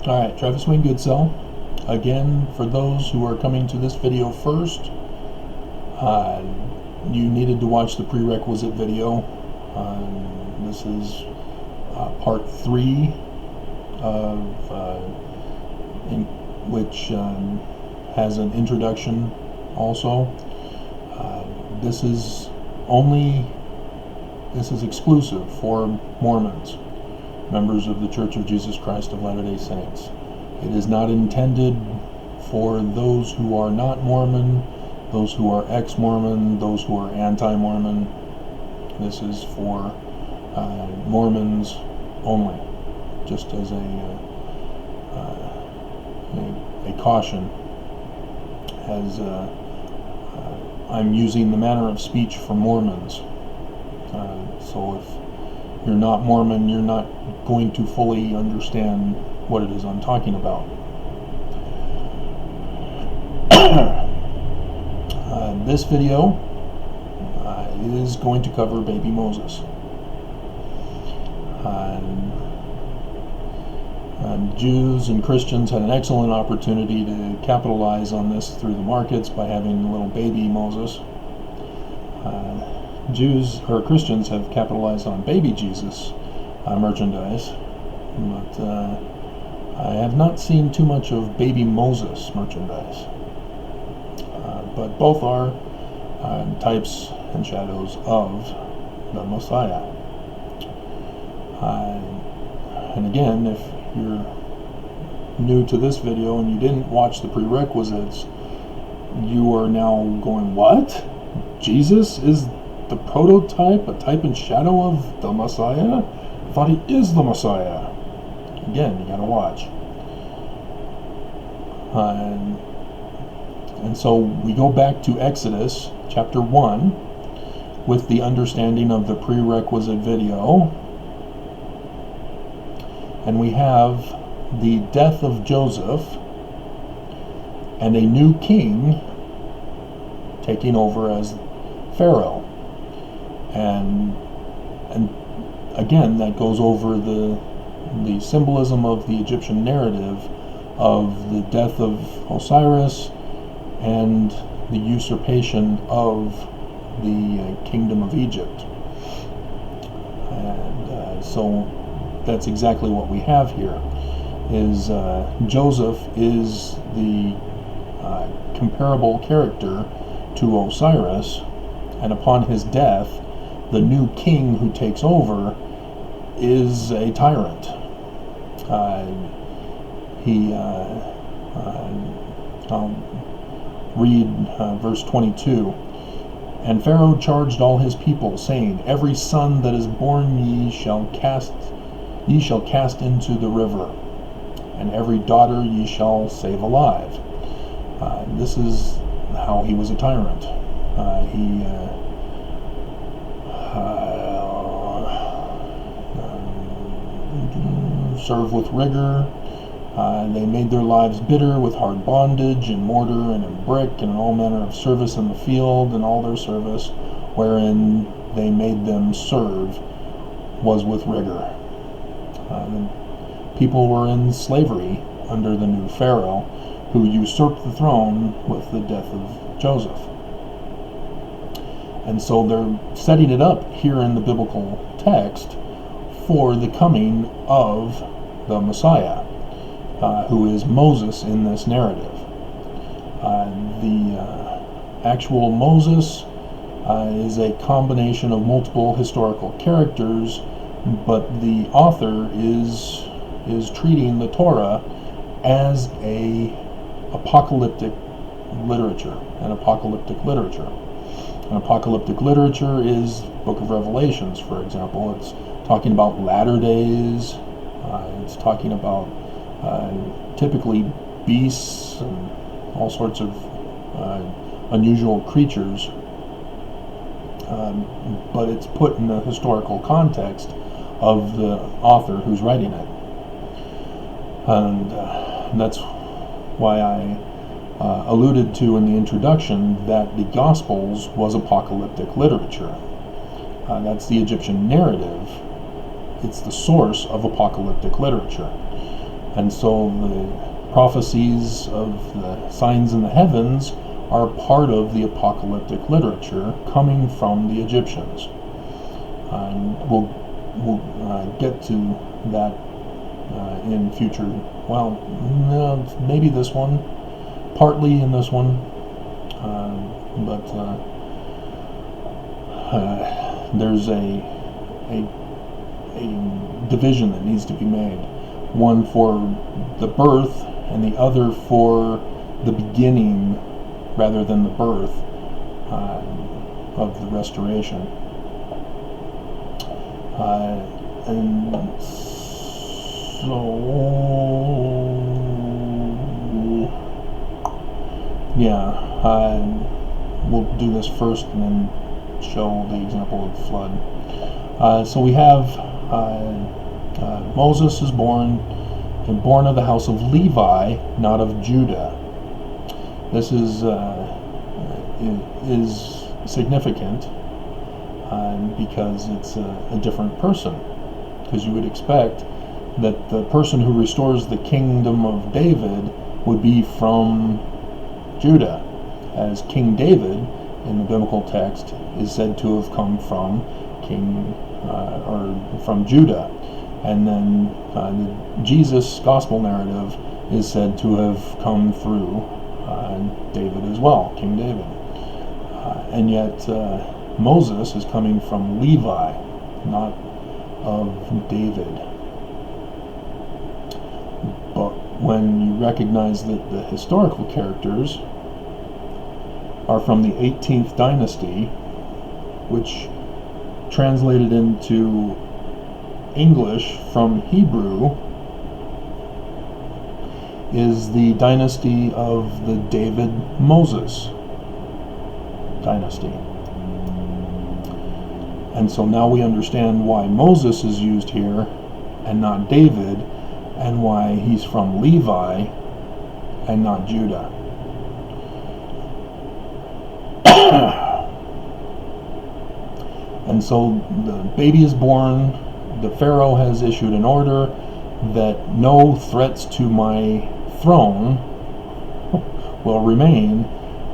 Alright, Travis Wayne Goodsell. Again, for those who are coming to this video first, you needed to watch the prerequisite video. This is part 3 of which has an introduction also. This is exclusive for Mormons, members of the Church of Jesus Christ of Latter-day Saints. It is not intended for those who are not Mormon, those who are ex-Mormon, those who are anti-Mormon. This is for Mormons only, just as a caution, as I'm using the manner of speech for Mormons. So if you're not Mormon, you're not going to fully understand what it is I'm talking about. This video is going to cover baby Moses. Jews and Christians had an excellent opportunity to capitalize on this through the markets by having little baby Moses. Jews or Christians have capitalized on baby Jesus merchandise, but I have not seen too much of baby Moses merchandise. But both are types and shadows of the Messiah. And again, if you're new to this video and you didn't watch the prerequisites, you are now going, what? Jesus is the prototype, a type and shadow of the Messiah? I thought he is the Messiah. Again, you gotta watch. And so we go back to Exodus chapter 1 with the understanding of the prerequisite video, and we have the death of Joseph and a new king taking over as Pharaoh. And again, that goes over the symbolism of the Egyptian narrative of the death of Osiris and the usurpation of the kingdom of Egypt. And so that's exactly what we have here. Is Joseph is the comparable character to Osiris, and upon his death, the new king who takes over is a tyrant. I'll read verse 22. And Pharaoh charged all his people, saying, every son that is born ye shall cast into the river, and every daughter ye shall save alive. This is how he was a tyrant. He served with rigor. They made their lives bitter with hard bondage, and mortar, and in brick, and in all manner of service in the field, and all their service, wherein they made them serve, was with rigor. The people were in slavery under the new Pharaoh, who usurped the throne with the death of Joseph. And so they're setting it up here in the biblical text for the coming of the Messiah, who is Moses in this narrative. The actual Moses is a combination of multiple historical characters, but the author is treating the Torah as an apocalyptic literature. An apocalyptic literature is Book of Revelations, for example. It's talking about latter days. It's talking about typically beasts and all sorts of unusual creatures, but it's put in the historical context of the author who's writing it. And that's why I alluded to in the introduction that the Gospels was apocalyptic literature. That's the Egyptian narrative. It's the source of apocalyptic literature. And so the prophecies of the signs in the heavens are part of the apocalyptic literature coming from the Egyptians. We'll get to that in future. Well, maybe this one, partly in this one, but there's a division that needs to be made. One for the birth, and the other for the beginning, rather than the birth of the restoration. And so, yeah, we'll do this first and then show the example of the flood. So we have Moses is born of the house of Levi, not of Judah. This is significant because it's a different person. Because you would expect that the person who restores the kingdom of David would be from Judah, as King David in the biblical text is said to have come from from Judah. And then the Jesus gospel narrative is said to have come through David as well, King David. And yet Moses is coming from Levi, not of David. But when you recognize that the historical characters are from the 18th dynasty, which translated into English from Hebrew is the dynasty of the David-Moses dynasty. And so now we understand why Moses is used here and not David, and why he's from Levi and not Judah. And so the baby is born. The Pharaoh has issued an order that no threats to my throne will remain,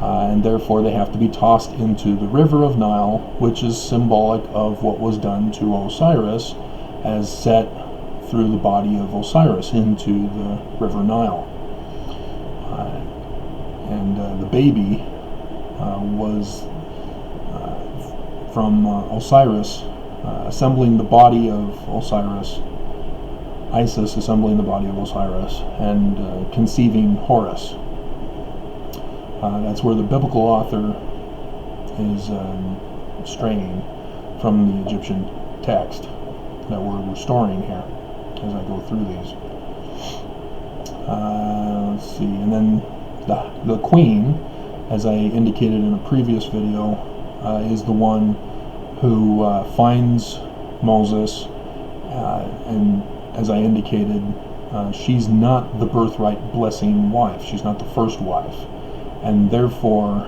and therefore they have to be tossed into the river of Nile, which is symbolic of what was done to Osiris, as set through the body of Osiris into the river Nile. And the baby was from Osiris assembling the body of Osiris, Isis assembling the body of Osiris, and conceiving Horus. That's where the biblical author is straying from the Egyptian text that we're restoring here as I go through these. Let's see, and then the queen, as I indicated in a previous video, is the one who finds Moses, and as I indicated, she's not the birthright blessing wife. She's not the first wife, and therefore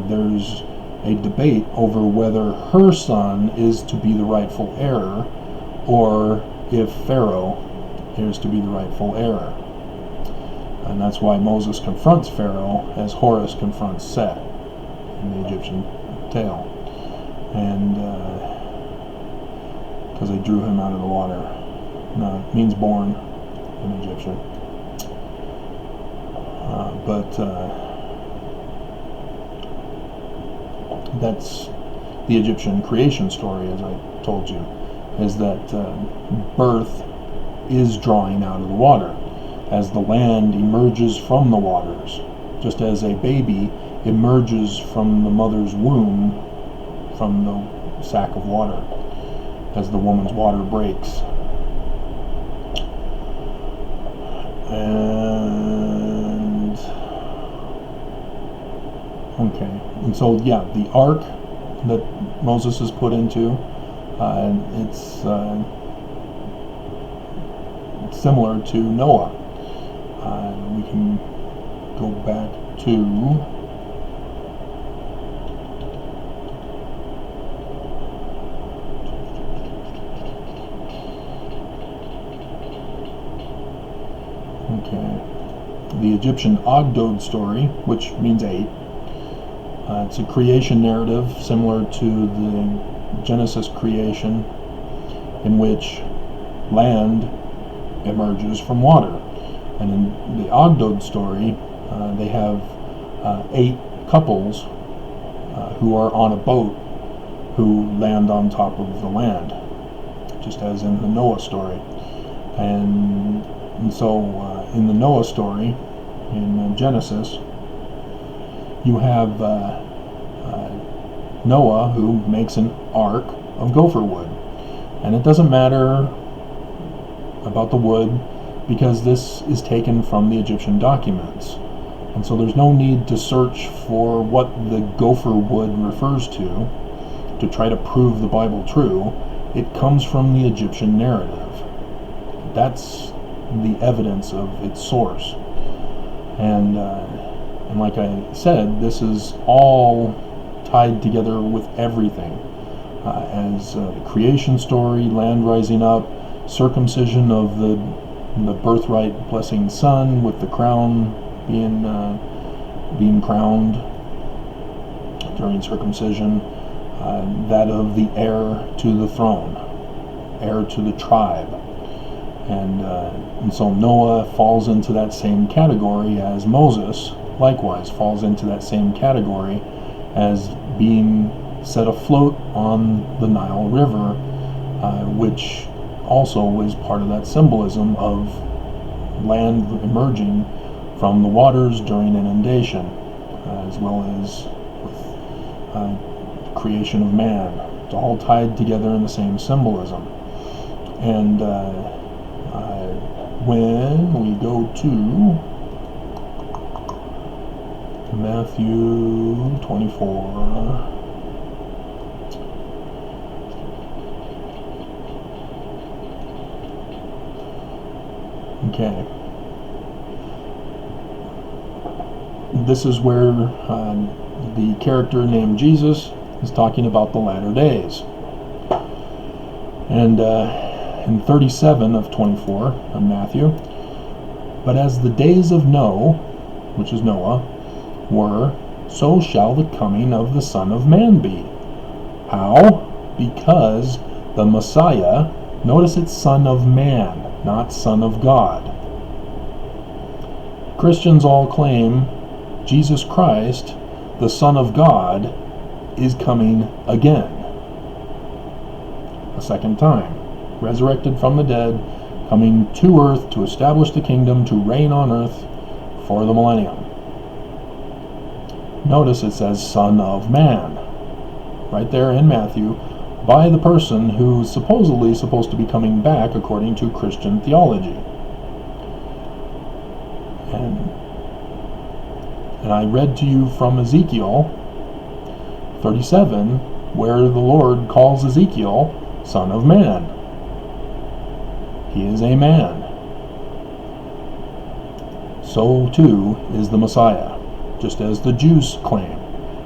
there's a debate over whether her son is to be the rightful heir, or if Pharaoh is to be the rightful heir. And that's why Moses confronts Pharaoh as Horus confronts Set in the Egyptian tale. And because they drew him out of the water. No, it means born in Egyptian. But that's the Egyptian creation story, as I told you, is that birth is drawing out of the water as the land emerges from the waters, just as a baby emerges from the mother's womb from the sack of water as the woman's water breaks. And okay, and so yeah, the ark that Moses is put into, it's similar to Noah. We can go back to Okay. The Egyptian Ogdod story, which means 8. It's a creation narrative similar to the Genesis creation, in which land emerges from water. And in the Ogdod story, they have 8 couples who are on a boat who land on top of the land, just as in the Noah story. And so in the Noah story, in Genesis, you have Noah who makes an ark of gopher wood. And it doesn't matter about the wood, because this is taken from the Egyptian documents. And so there's no need to search for what the gopher wood refers to try to prove the Bible true. It comes from the Egyptian narrative. That's the evidence of its source. And like I said, this is all tied together with everything. As the creation story, land rising up, circumcision of the birthright blessing son with the crown being crowned during circumcision, that of the heir to the throne, heir to the tribe. And so Noah falls into that same category as Moses, likewise falls into that same category as being set afloat on the Nile River, which also is part of that symbolism of land emerging from the waters during inundation, as well as with creation of man. It's all tied together in the same symbolism. And when we go to Matthew 24, okay, this is where the character named Jesus is talking about the latter days. And in 37 of 24 of Matthew, but as the days of Noah, which is Noah, were, so shall the coming of the Son of Man be. How? Because the Messiah, notice it's Son of Man, not Son of God. Christians all claim Jesus Christ, the Son of God, is coming again, a second time, resurrected from the dead, coming to earth to establish the kingdom, to reign on earth for the millennium. Notice it says Son of Man, right there in Matthew, by the person who's supposedly supposed to be coming back according to Christian theology. And I read to you from Ezekiel 37, where the Lord calls Ezekiel Son of Man. He is a man. So too is the Messiah, just as the Jews claim.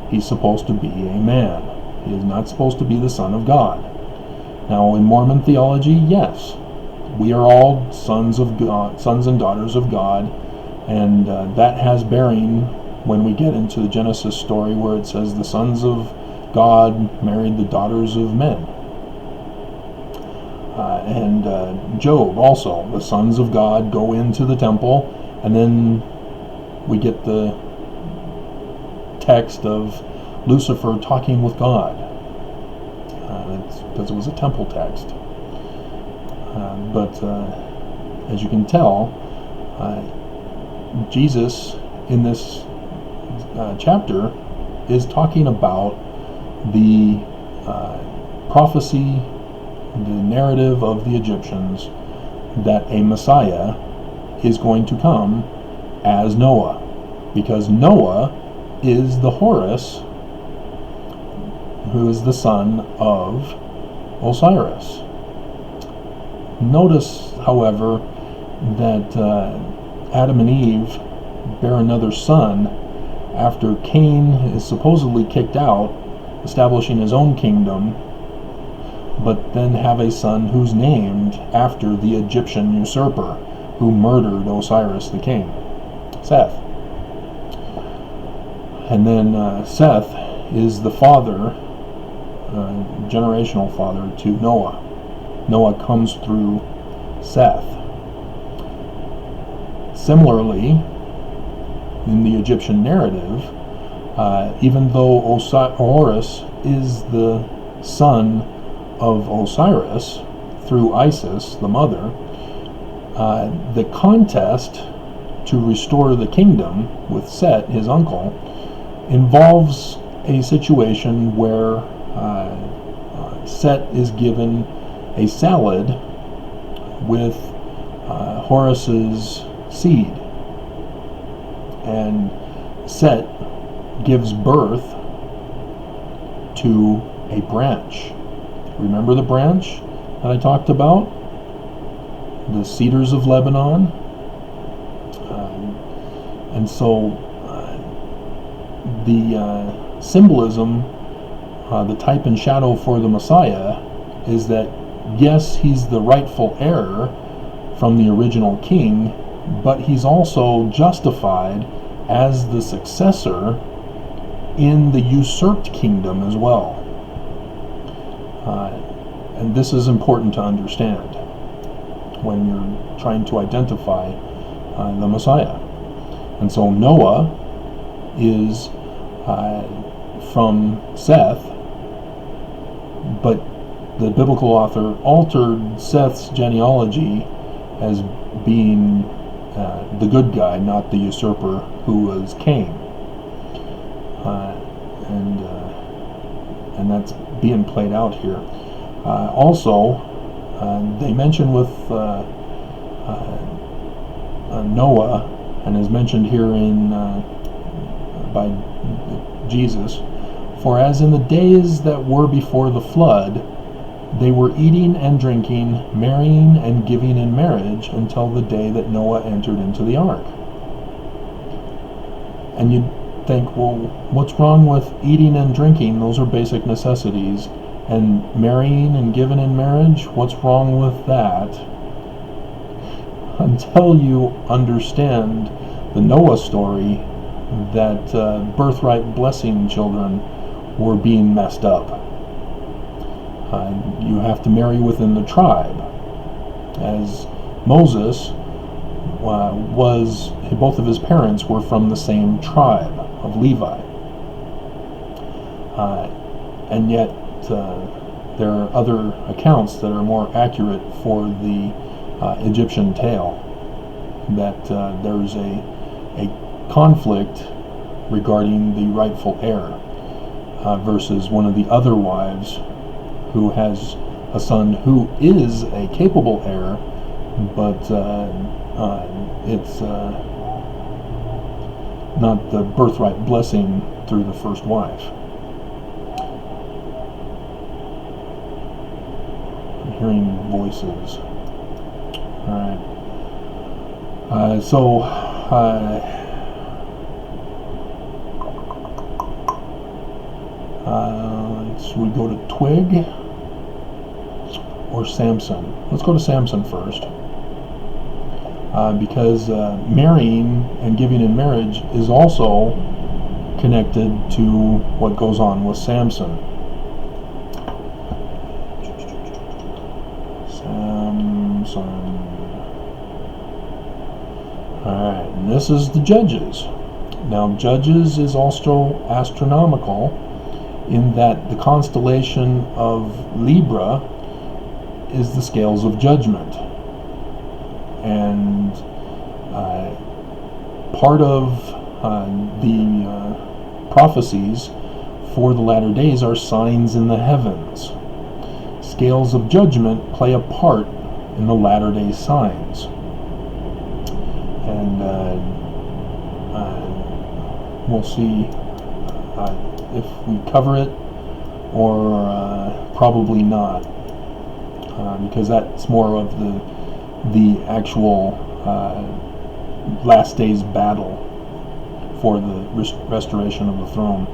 He's supposed to be a man. He is not supposed to be the Son of God. Now, in Mormon theology, yes, we are all sons of God, sons and daughters of God, and that has bearing when we get into the Genesis story where it says the sons of God married the daughters of men. And Job also, the sons of God go into the temple, and then we get the text of Lucifer talking with God. It's because it was a temple text. But as you can tell, Jesus in this chapter is talking about the prophecy, the narrative of the Egyptians, that a Messiah is going to come as Noah, because Noah is the Horus, who is the son of Osiris. Notice, however, that Adam and Eve bear another son after Cain is supposedly kicked out, establishing his own kingdom, but then have a son who's named after the Egyptian usurper, who murdered Osiris the king, Seth. And then Seth is the father, generational father to Noah. Noah comes through Seth. Similarly, in the Egyptian narrative, even though Horus is the son of Osiris through Isis, the mother, the contest to restore the kingdom with Set, his uncle, involves a situation where Set is given a salad with Horus's seed, and Set gives birth to a branch. Remember the branch that I talked about? The cedars of Lebanon? And so the symbolism, the type and shadow for the Messiah is that, yes, he's the rightful heir from the original king, but he's also justified as the successor in the usurped kingdom as well. And this is important to understand when you're trying to identify the Messiah. And so Noah is from Seth, but the biblical author altered Seth's genealogy as being the good guy, not the usurper who was Cain. And that's being played out here. Also, they mention with Noah, and is mentioned here in by Jesus, for as in the days that were before the flood, they were eating and drinking, marrying and giving in marriage until the day that Noah entered into the ark. And you'd think, well, what's wrong with eating and drinking? Those are basic necessities. And marrying and giving in marriage, what's wrong with that? Until you understand the Noah story, that birthright blessing children were being messed up. You have to marry within the tribe. As Moses both of his parents were from the same tribe of Levi. And yet there are other accounts that are more accurate for the Egyptian tale, that there's a conflict regarding the rightful heir versus one of the other wives who has a son who is a capable heir, but it's not the birthright blessing through the first wife. I'm hearing voices. Alright. Should we go to Twig or Samson? Let's go to Samson first. Because marrying and giving in marriage is also connected to what goes on with Samson. Alright, and this is the Judges. Now, Judges is also astronomical in that the constellation of Libra is the scales of judgment. And part of the prophecies for the latter days are signs in the heavens. Scales of judgment play a part in the latter day signs. And we'll see if we cover it or probably not, because that's more of the actual last day's battle for the restoration of the throne.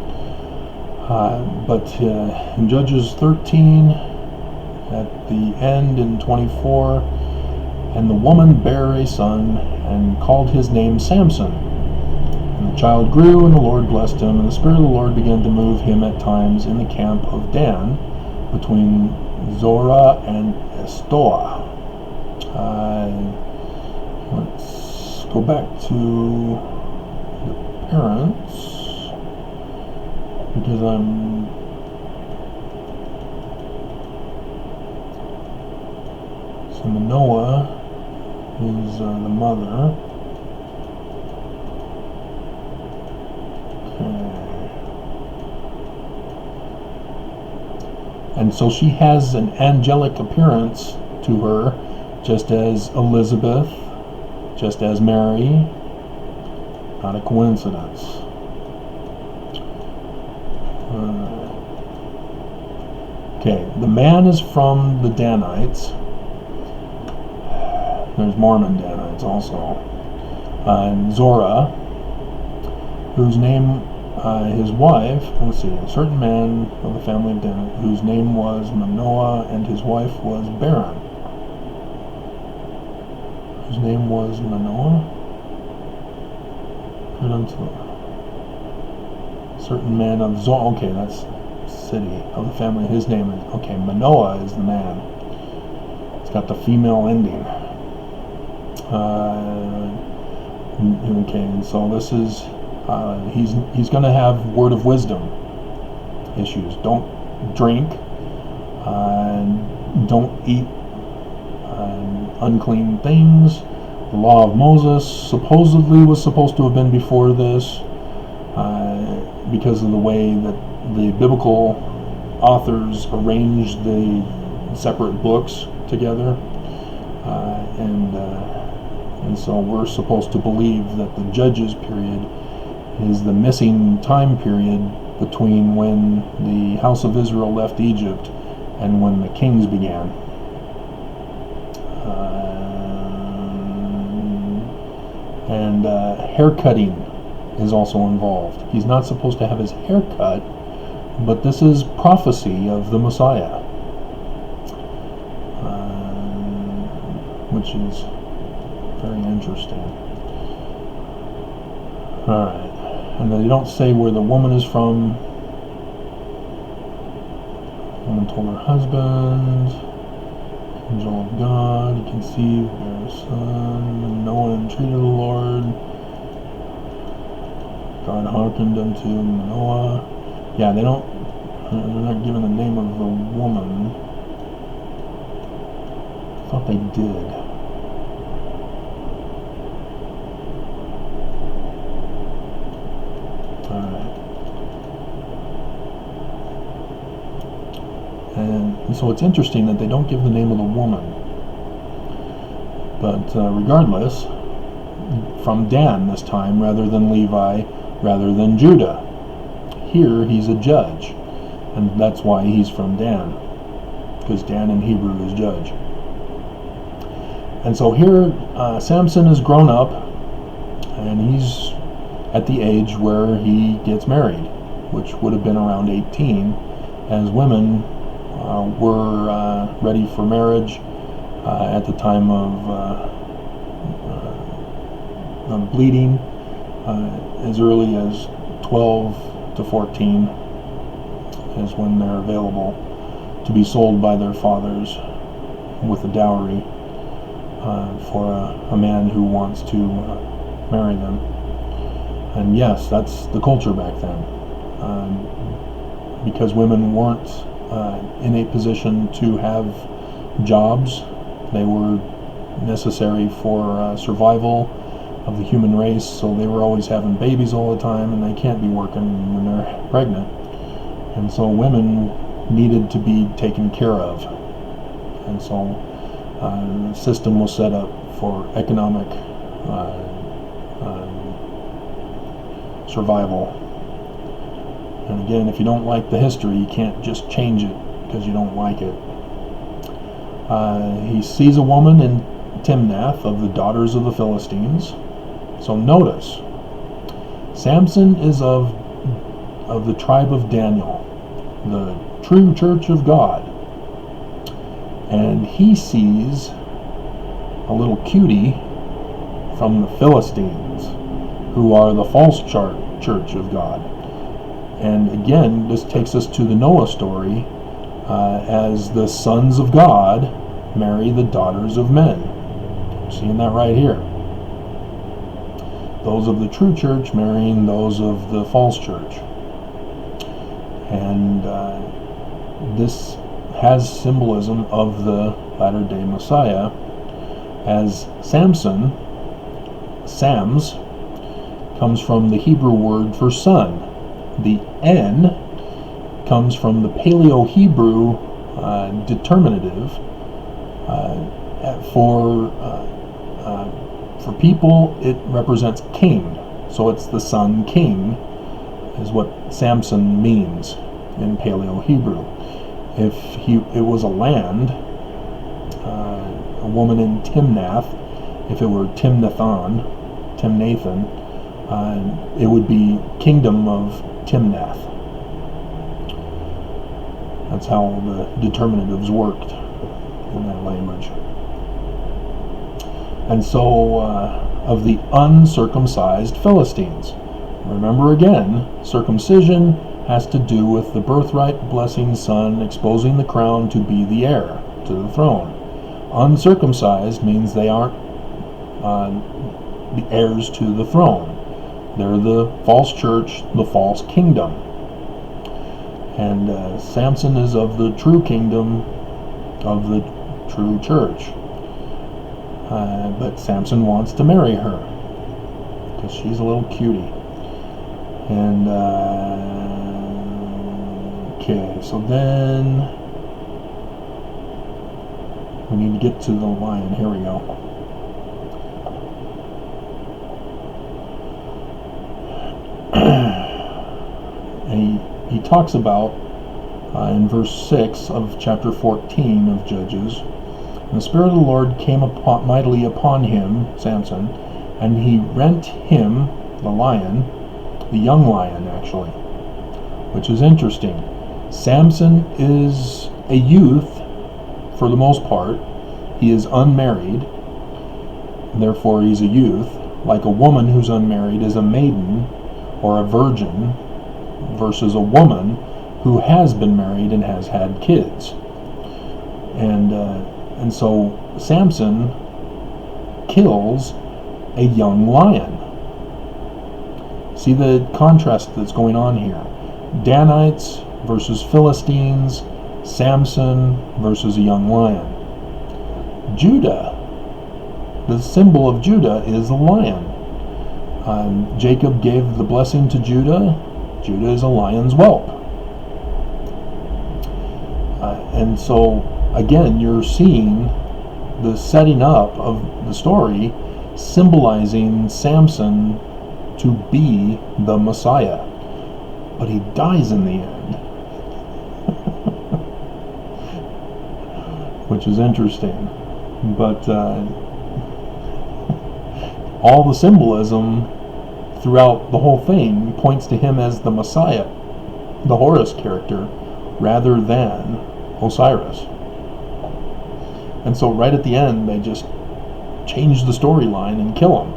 But in Judges 13, at the end in 24, And the woman bare a son, and called his name Samson. And the child grew, and the Lord blessed him, and the Spirit of the Lord began to move him at times in the camp of Dan, between Zorah and Estoah. Let's go back to the parents, because so Manoah is the mother. And so she has an angelic appearance to her, just as Elizabeth, just as Mary. Not a coincidence. Okay, the man is from the Danites. There's Mormon Danites also. And Zorah, whose name, his wife, let's see, a certain man of the family of Dan, whose name was Manoah, and his wife was barren. Whose name was Manoah? Certain man of Zorah. Okay, that's city of the family. His name is, okay, Manoah is the man. It's got the female ending. Okay, and so this is, he's going to have word of wisdom issues. Don't drink, don't eat unclean things. The law of Moses supposedly was supposed to have been before this, because of the way that the biblical authors arranged the separate books together, and so we're supposed to believe that the Judges period is the missing time period between when the house of Israel left Egypt and when the kings began. And haircutting is also involved. He's not supposed to have his hair cut, but this is prophecy of the Messiah, which is very interesting. Alright, and they don't say where the woman is from. The woman told her husband, angel of God, he conceived, bare a son, and Noah entreated the Lord. God hearkened unto Manoah. Yeah, they're not given the name of the woman. I thought they did. And so it's interesting that they don't give the name of the woman. But regardless, from Dan this time, rather than Levi, rather than Judah. Here he's a judge, and that's why he's from Dan, because Dan in Hebrew is judge. And so here Samson is grown up, and he's at the age where he gets married, which would have been around 18, as women were ready for marriage at the time of bleeding, as early as 12 to 14 is when they're available to be sold by their fathers with a dowry for a man who wants to marry them. And yes, that's the culture back then, because women weren't in a position to have jobs. They were necessary for survival of the human race, so they were always having babies all the time, and they can't be working when they're pregnant. And so women needed to be taken care of. And so the system was set up for economic survival. And again, if you don't like the history, you can't just change it because you don't like it. He sees a woman in Timnath of the daughters of the Philistines. So notice, Samson is of the tribe of Daniel, the true church of God. And he sees a little cutie from the Philistines, who are the false church of God. And again, this takes us to the Noah story, as the sons of God marry the daughters of men. Seeing that right here. Those of the true church marrying those of the false church. And this has symbolism of the latter-day Messiah, as Samson, Sams, comes from the Hebrew word for son. The N comes from the Paleo-Hebrew determinative for people. It represents king, so it's the son king is what Samson means in Paleo-Hebrew. If it was a land, a woman in Timnath, if it were Timnathan, it would be kingdom of Timnath. That's how the determinatives worked in that language. And so, of the uncircumcised Philistines. Remember again, circumcision has to do with the birthright blessing son exposing the crown to be the heir to the throne. Uncircumcised means they aren't the heirs to the throne. They're the false church, the false kingdom. And Samson is of the true kingdom of the true church. But Samson wants to marry her because she's a little cutie. And okay, so then we need to get to the lion. Here we go. And he talks about in verse 6 of chapter 14 of Judges, and the Spirit of the Lord came mightily upon him, Samson, and he rent him, the lion, the young lion actually, which is interesting. Samson is a youth for the most part. He is unmarried, therefore he's a youth. Like a woman who's unmarried is a maiden or a virgin, versus a woman who has been married and has had kids. And so Samson kills a young lion. See the contrast that's going on here. Danites versus Philistines, Samson versus a young lion. Judah, the symbol of Judah is a lion. Jacob gave the blessing to Judah. Judah is a lion's whelp. And so, again, you're seeing the setting up of the story symbolizing Samson to be the Messiah. But he dies in the end. Which is interesting. But all the symbolism throughout the whole thing points to him as the Messiah, the Horus character, rather than Osiris. And so right at the end, they just change the storyline and kill him.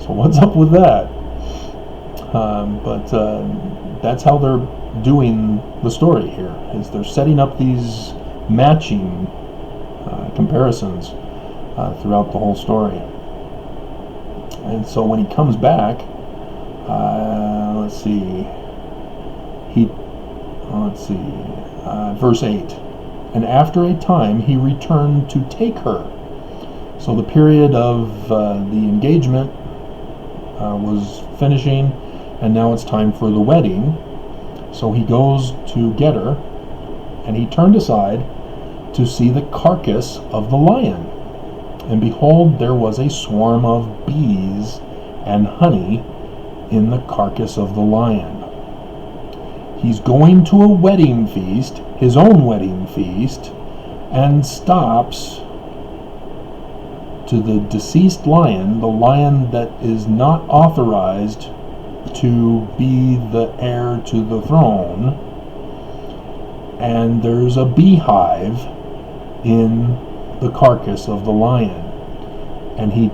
So what's up with that? But that's how they're doing the story here, is they're setting up these matching comparisons throughout the whole story. And so when he comes back, verse 8. And after a time he returned to take her. So the period of the engagement was finishing, and now it's time for the wedding. So he goes to get her, and he turned aside to see the carcass of the lion. And behold, there was a swarm of bees and honey in the carcass of the lion. He's going to a wedding feast, his own wedding feast, and stops to the deceased lion, the lion that is not authorized to be the heir to the throne, and there's a beehive in the carcass of the lion, and he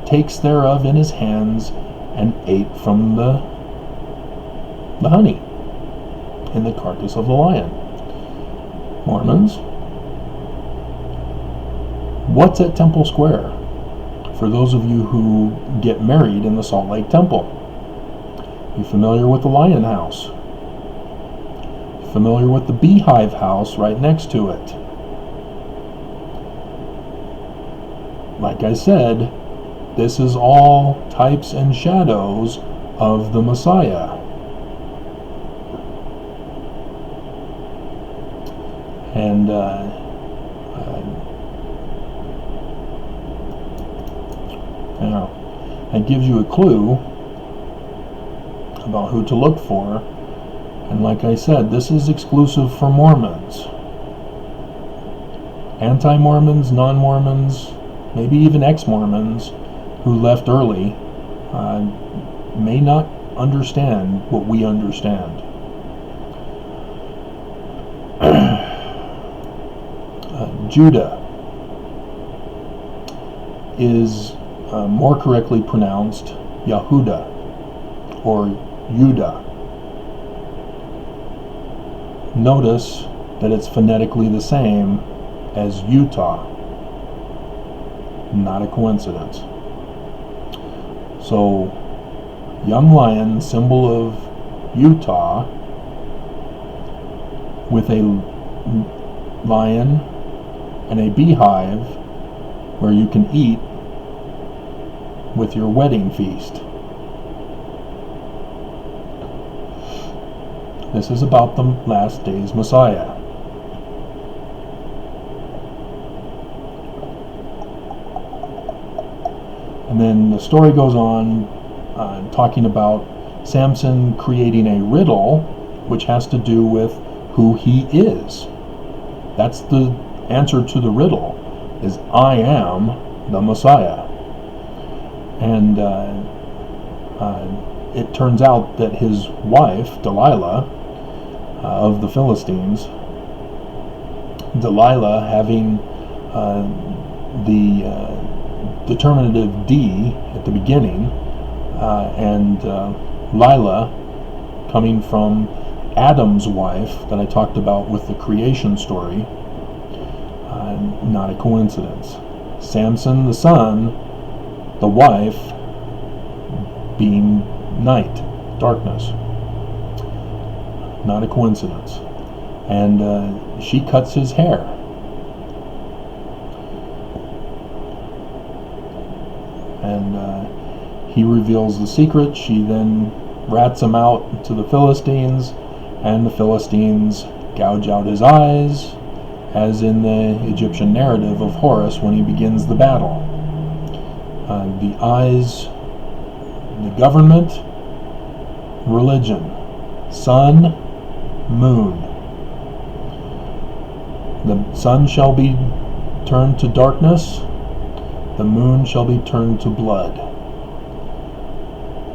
takes thereof in his hands, and ate from the honey in the carcass of the lion. Mormons, what's at Temple Square? For those of you who get married in the Salt Lake Temple, you familiar with the Lion House? Familiar with the Beehive House right next to it? Like I said, this is all types and shadows of the Messiah. And it gives you a clue about who to look for. And like I said, this is exclusive for Mormons. Anti-Mormons, non-Mormons, maybe even ex-Mormons who left early may not understand what we understand. Judah is more correctly pronounced Yehuda or Judah. Notice that it's phonetically the same as Utah. Not a coincidence. So, young lion, symbol of Utah, with a lion and a beehive where you can eat with your wedding feast. This is about the last days Messiah. And then the story goes on talking about Samson creating a riddle which has to do with who he is. That's the answer to the riddle, is I am the Messiah. And it turns out that his wife, Delilah, of the Philistines, Delilah having the determinative D at the beginning, and Lila coming from Adam's wife that I talked about with the creation story, not a coincidence. Samson the son, the wife being night, darkness. Not a coincidence. And she cuts his hair. And he reveals the secret. She then rats him out to the Philistines, and the Philistines gouge out his eyes, as in the Egyptian narrative of Horus when he begins the battle. The eyes, the government, religion, sun, moon. The sun shall be turned to darkness, the moon shall be turned to blood.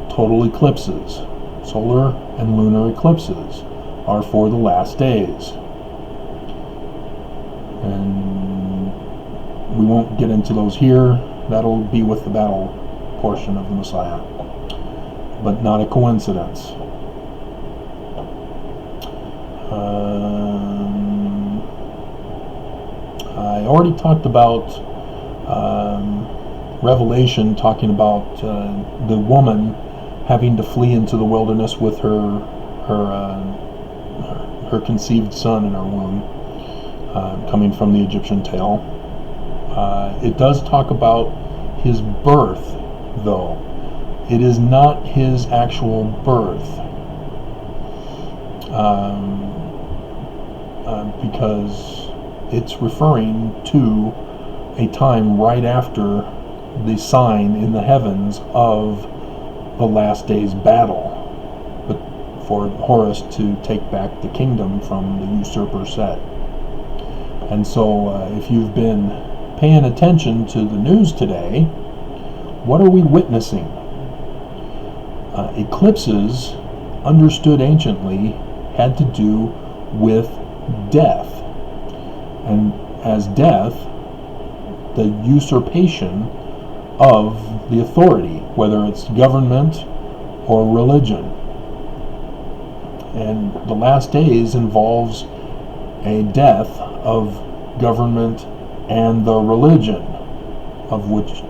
Total eclipses, solar and lunar eclipses, are for the last days. And we won't get into those here. That'll be with the battle portion of the Messiah. But not a coincidence. I already talked about Revelation, talking about the woman having to flee into the wilderness with her conceived son in her womb, coming from the Egyptian tale. It does talk about his birth, though. It is not his actual birth, because it's referring to a time right after the sign in the heavens of the last day's battle, but for Horus to take back the kingdom from the usurper Set. And so if you've been paying attention to the news today, what are we witnessing? Eclipses, understood anciently, had to do with death. And as death, the usurpation of the authority, whether it's government or religion. And the last days involves a death of government and the religion of which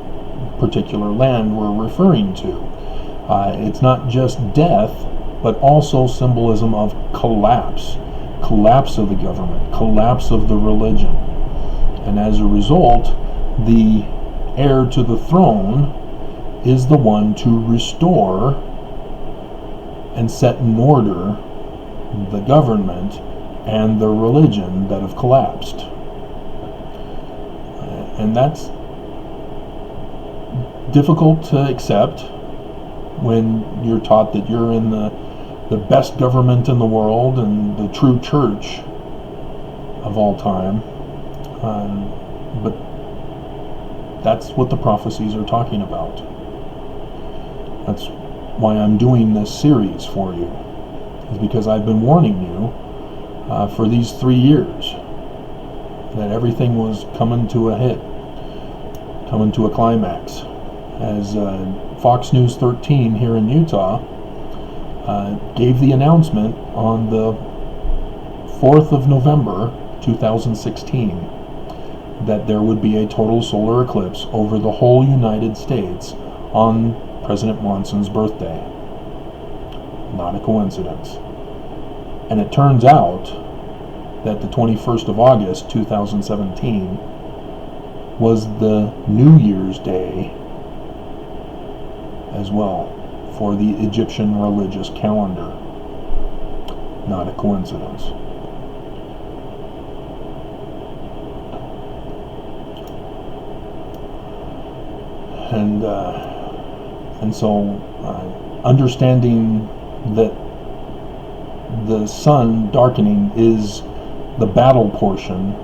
particular land we're referring to. It's not just death, but also symbolism of collapse of the government, collapse of the religion. And as a result, the heir to the throne is the one to restore and set in order the government and the religion that have collapsed. And that's difficult to accept when you're taught that you're in the best government in the world and the true church of all time. But that's what the prophecies are talking about. That's why I'm doing this series for you, is because I've been warning you for these 3 years that everything was coming to a hit, coming to a climax. As Fox News 13 here in Utah gave the announcement on the 4th of November 2016 that there would be a total solar eclipse over the whole United States on President Monson's birthday. Not a coincidence. And it turns out that the 21st of August 2017 was the New Year's Day as well for the Egyptian religious calendar. Not a coincidence. And so understanding that the sun darkening is the battle portion,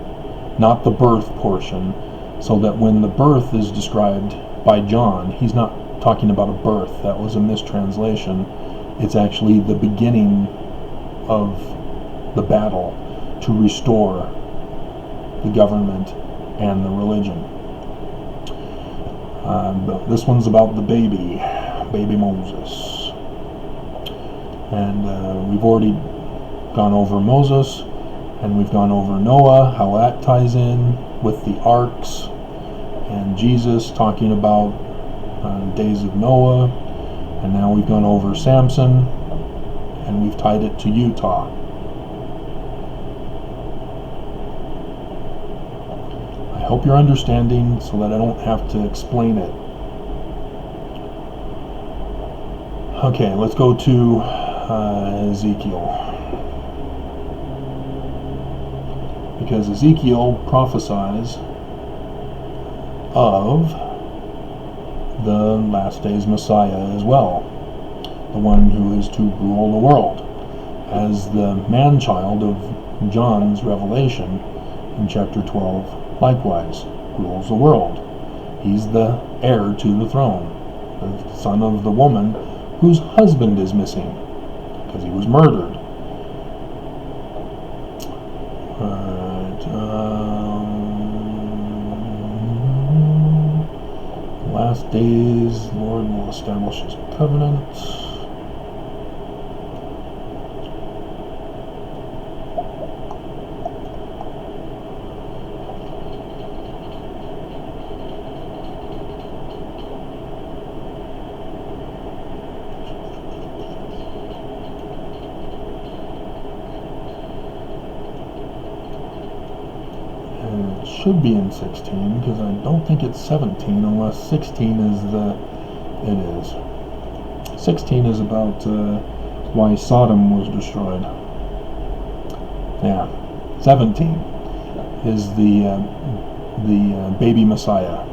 not the birth portion, so that when the birth is described by John, he's not talking about a birth. That was a mistranslation. It's actually the beginning of the battle to restore the government and the religion. But this one's about the baby Moses. And we've already gone over Moses, and we've gone over Noah, how that ties in with the arks, and Jesus talking about days of Noah, and now we've gone over Samson, and we've tied it to Utah. I hope you're understanding so that I don't have to explain it. Okay, let's go to Ezekiel. Because Ezekiel prophesies of the last days Messiah as well, the one who is to rule the world, as the man-child of John's revelation in chapter 12 likewise rules the world. He's the heir to the throne, the son of the woman whose husband is missing because he was murdered. Last days, the Lord will establish his covenant. Should be in 16 because I don't think it's 17 unless 16 is it is. 16 is about why Sodom was destroyed. Yeah, 17 is the baby Messiah.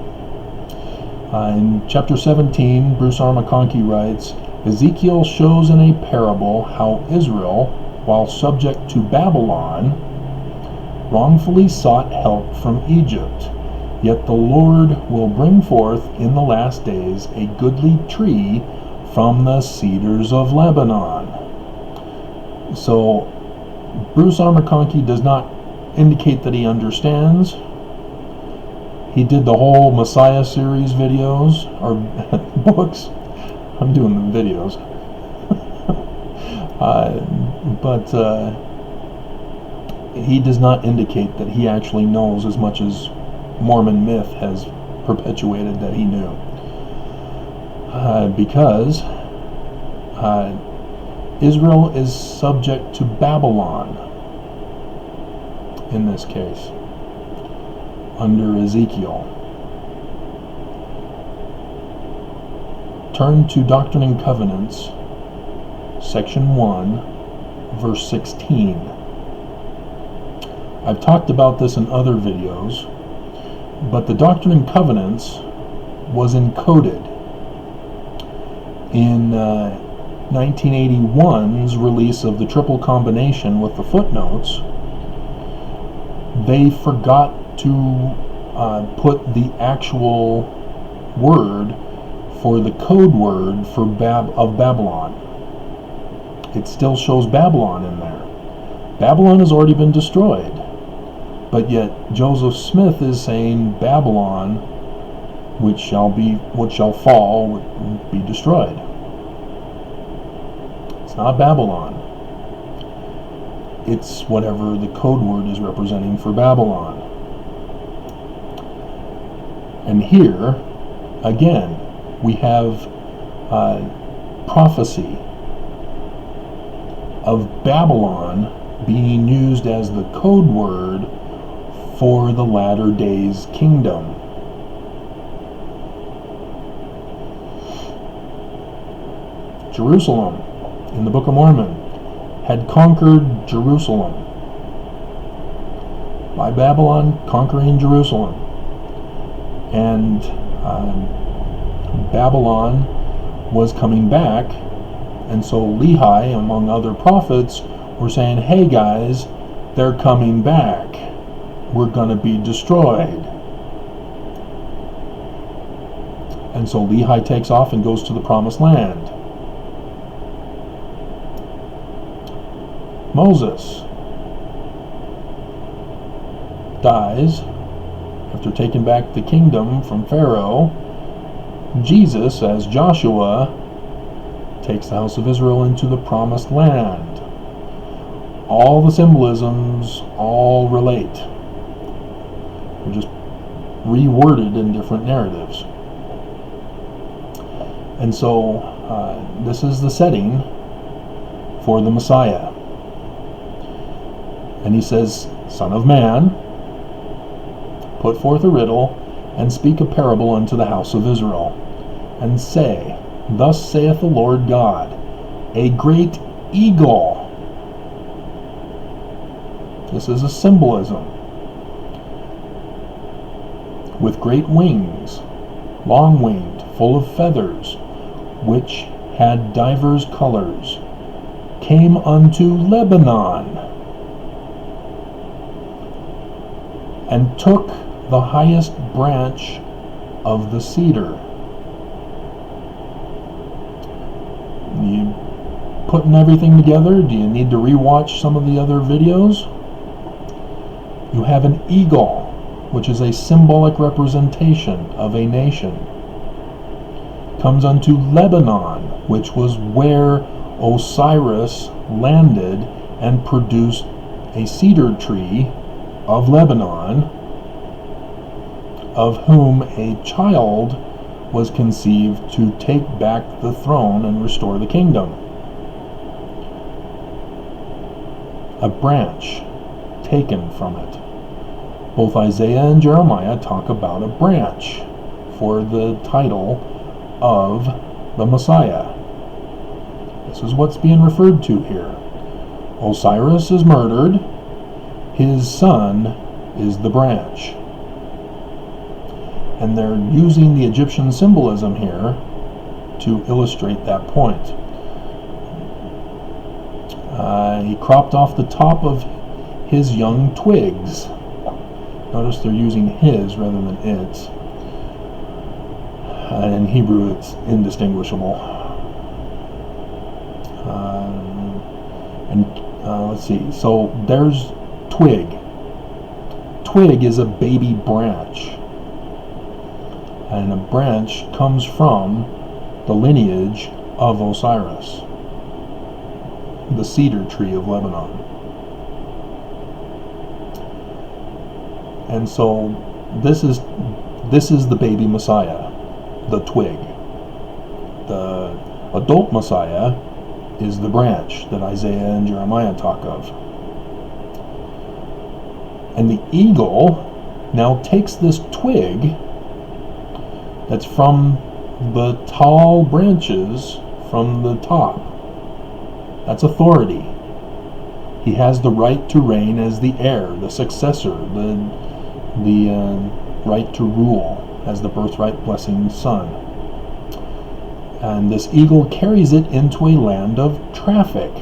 In chapter 17, Bruce R. McConkie writes, Ezekiel shows in a parable how Israel, while subject to Babylon, wrongfully sought help from Egypt. Yet the Lord will bring forth in the last days a goodly tree from the cedars of Lebanon. So Bruce R. McConkie does not indicate that he understands. He did the whole Messiah series videos, or books. I'm doing the videos. But he does not indicate that he actually knows as much as Mormon myth has perpetuated that he knew. Because Israel is subject to Babylon in this case, under Ezekiel. Turn to Doctrine and Covenants, section 1, verse 16. I've talked about this in other videos, but the Doctrine and Covenants was encoded in 1981's release of the Triple Combination with the footnotes. They forgot to put the actual word for the code word for Babylon. It still shows Babylon in there. Babylon has already been destroyed, but yet Joseph Smith is saying Babylon, which shall fall, would be destroyed. It's not Babylon. It's whatever the code word is representing for Babylon. And here, again, we have prophecy of Babylon being used as the code word for the latter days kingdom. Jerusalem, in the Book of Mormon, had conquered Jerusalem by Babylon conquering Jerusalem. And Babylon was coming back, and so Lehi, among other prophets, were saying, hey guys, they're coming back. We're going to be destroyed. And so Lehi takes off and goes to the Promised Land. Moses dies after taking back the kingdom from Pharaoh. Jesus, as Joshua, takes the house of Israel into the Promised Land. All the symbolisms all relate. They're just reworded in different narratives. And so this is the setting for the Messiah. And he says, Son of man, put forth a riddle, and speak a parable unto the house of Israel, and say, Thus saith the Lord God, a great eagle. This is a symbolism. With great wings, long-winged, full of feathers, which had divers colors, came unto Lebanon, and took the highest branch of the cedar. You putting everything together? Do you need to rewatch some of the other videos? You have an eagle, which is a symbolic representation of a nation. Comes unto Lebanon, which was where Osiris landed and produced a cedar tree of Lebanon, of whom a child was conceived to take back the throne and restore the kingdom. A branch taken from it. Both Isaiah and Jeremiah talk about a branch for the title of the Messiah. This is what's being referred to here. Osiris is murdered. His son is the branch. And they're using the Egyptian symbolism here to illustrate that point. He cropped off the top of his young twigs. Notice they're using his rather than its. In Hebrew it's indistinguishable. Let's see. So there's twig. Twig is a baby branch. and a branch comes from the lineage of Osiris, the cedar tree of Lebanon. And so this is the baby Messiah, the twig. The adult Messiah is the branch that Isaiah and Jeremiah talk of. And the eagle now takes this twig that's from the tall branches from the top. That's authority. He has the right to reign as the heir, the successor, the right to rule as the birthright blessing son. And this eagle carries it into a land of traffic,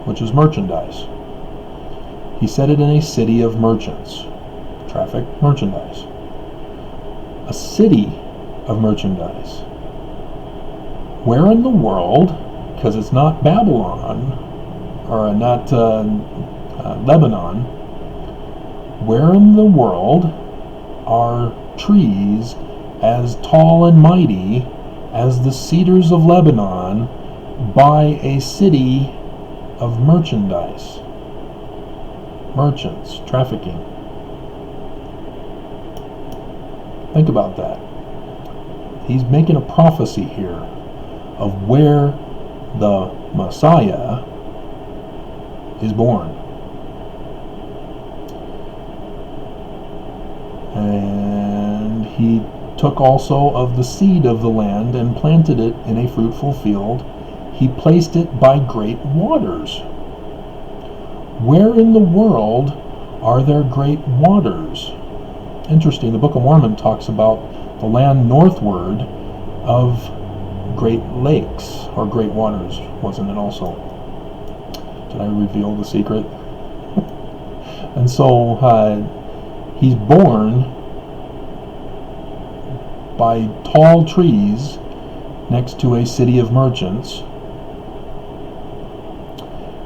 which is merchandise. He set it in a city of merchants. Traffic, merchandise. A city of merchandise. Where in the world, because it's not Babylon, or not Lebanon, where in the world are trees as tall and mighty as the cedars of Lebanon by a city of merchandise? Merchants, trafficking. Think about that. He's making a prophecy here of where the Messiah is born. And he took also of the seed of the land and planted it in a fruitful field. He placed it by great waters. Where in the world are there great waters? Interesting, the Book of Mormon talks about the land northward of great lakes, or great waters, wasn't it also? Did I reveal the secret? And so he's born by tall trees next to a city of merchants,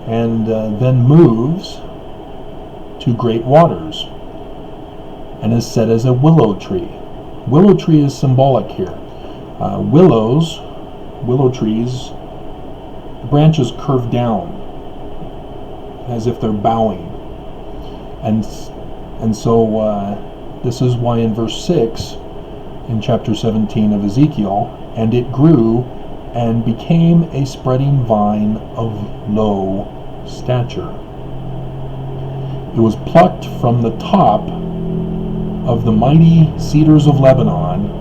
and then moves to great waters and is set as a willow tree. Willow tree is symbolic here. Willow trees, branches curve down as if they're bowing. And so this is why in verse 6 in chapter 17 of Ezekiel, and it grew and became a spreading vine of low stature. It was plucked from the top of the mighty cedars of Lebanon,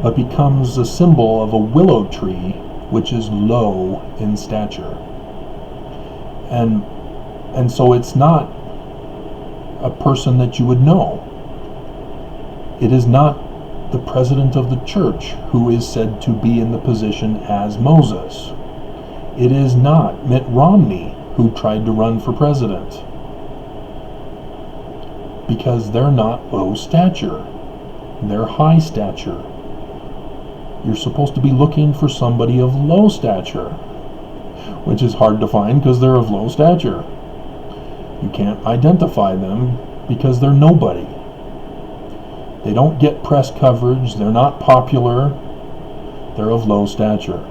but becomes a symbol of a willow tree, which is low in stature. And so it's not a person that you would know. It is not the president of the church who is said to be in the position as Moses. It is not Mitt Romney who tried to run for president, because they're not low stature. They're high stature. You're supposed to be looking for somebody of low stature, which is hard to find because they're of low stature. You can't identify them because they're nobody. They don't get press coverage. They're not popular. They're of low stature.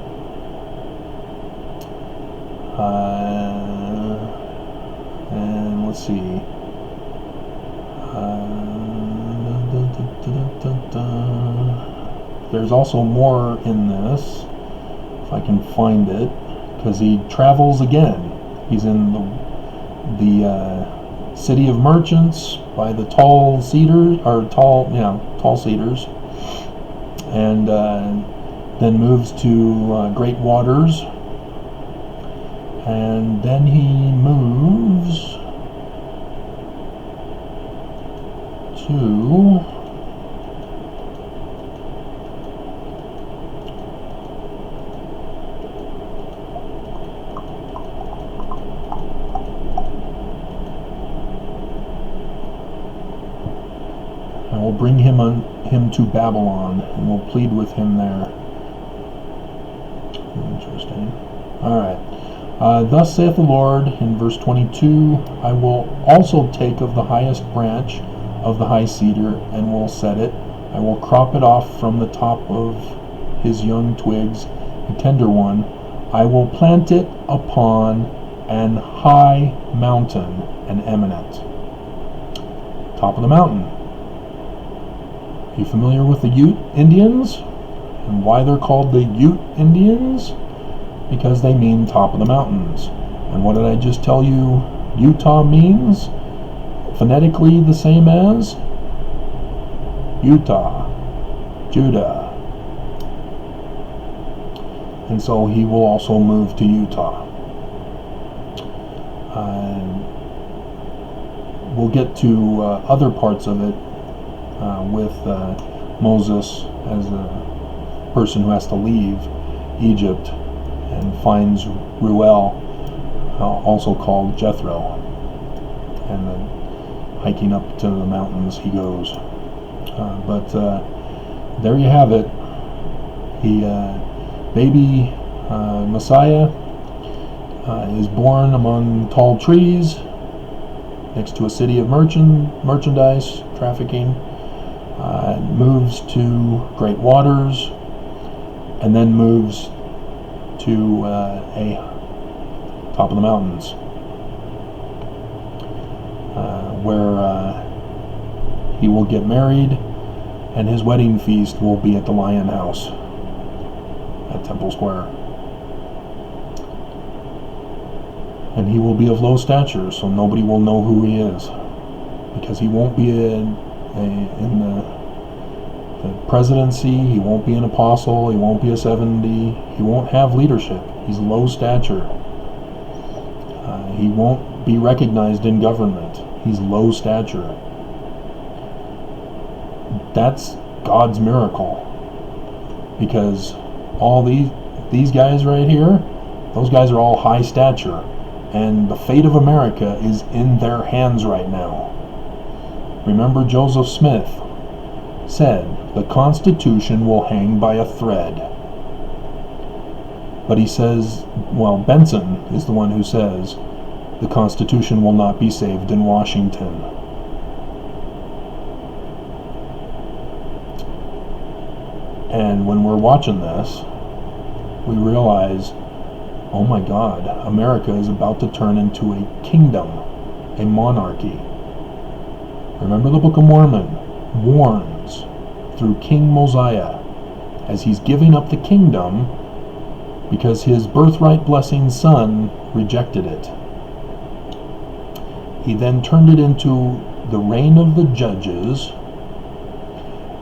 And let's see. There's also more in this, if I can find it, because he travels again. He's in the city of merchants by the tall cedars, tall cedars, and then moves to great waters, and then he moves to and we'll bring him to Babylon, and we'll plead with him there. Interesting. Alright. Thus saith the Lord, in verse 22, I will also take of the highest branch of the high cedar, and will set it I will crop it off from the top of his young twigs, a tender one. I will plant it upon an high mountain, and eminent. Top of the mountain. Are you familiar with the Ute Indians? And why they're called the Ute Indians? Because they mean top of the mountains. And what did I just tell you Utah means? Phonetically the same as Utah, Judah. And so he will also move to Utah. We'll get to other parts of it with Moses as a person who has to leave Egypt and finds Ruel, also called Jethro, and then hiking up to the mountains he goes. But there you have it. Baby Messiah is born among tall trees next to a city of merchandise trafficking, moves to great waters, and then moves to a top of the mountains where he will get married, and his wedding feast will be at the Lion House at Temple Square. And he will be of low stature, so nobody will know who he is, because he won't be in the presidency, he won't be an apostle, he won't be a 70, he won't have leadership. He's low stature. He won't be recognized in government. He's low stature. That's God's miracle, because all these guys right here, those guys are all high stature, and the fate of America is in their hands right now. Remember, Joseph Smith said, the Constitution will hang by a thread. But he says, well, Benson is the one who says, the Constitution will not be saved in Washington. And when we're watching this, we realize, oh my God, America is about to turn into a kingdom, a monarchy. Remember, the Book of Mormon warns through King Mosiah, as he's giving up the kingdom because his birthright blessing son rejected it. He then turned it into the reign of the judges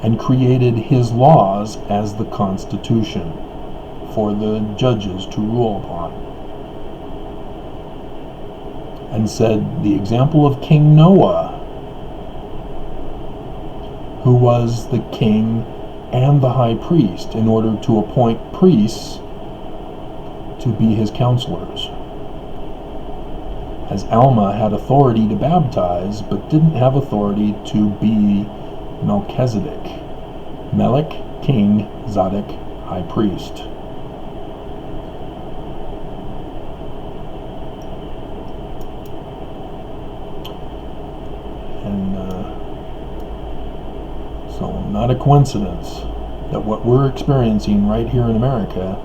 and created his laws as the Constitution for the judges to rule upon. And said the example of King Noah, who was the king and the high priest, in order to appoint priests to be his counselors. As Alma had authority to baptize, but didn't have authority to be Melchizedek. Melech, king, Zadok, high priest. And so, not a coincidence that what we're experiencing right here in America